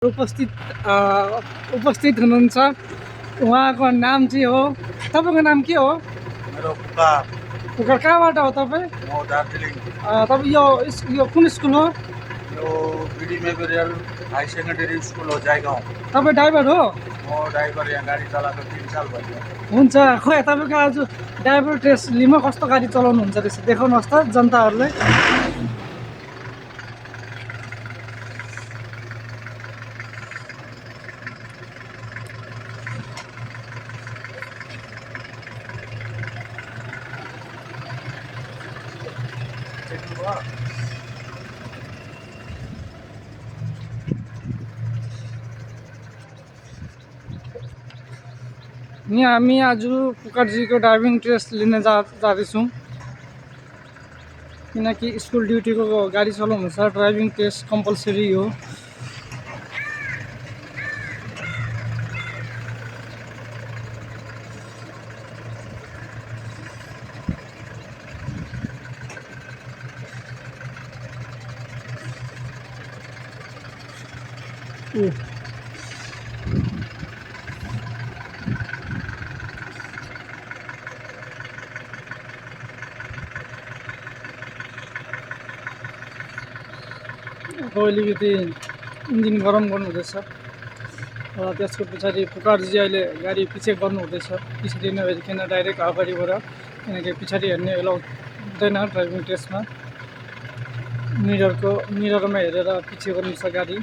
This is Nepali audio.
उपस्थित उपस्थित हुनुहुन्छ। उहाँको नाम चाहिँ हो, तपाईँको नाम के हो? मेरो पुकार पुकार कहाँबाट हो तपाईँ? म दार्जिलिङ। तपाईँ यो कुन स्कुल हो? यो BD memorial high secondary school हो जयगाउँ। तपाईँ ड्राइभर हो? म ड्राइभर, यहाँ गाडी चलाएको 3 साल भयो। हुन्छ, खोइ तपाईँको आज ड्राइभर टेस्ट लिमा कस्तो गाडी चलाउनुहुन्छ रहेछ देखाउनुहोस् त जनताहरूलाई। यहाँ हामी आज पुकारजीको ड्राइभिङ टेस्ट लिन जाँदैछौँ, किनकि स्कुल ड्युटीको गाडी चलाउनु छ। ड्राइभिङ टेस्ट कम्पलसरी हो। अलिकति इन्जिन गरम गर्नु हुँदैछ र त्यसको पछाडि पुकारजी अहिले गाडी पछि गर्नु हुँदैछ। पछाडि नहेरिकन डाइरेक्ट अगाडिबाट, किनकि पछाडि हेर्ने एलाउ हुँदैन ड्राइभिङ टेस्टमा। मिररमा हेरेर पछि गर्नु छ गाडी।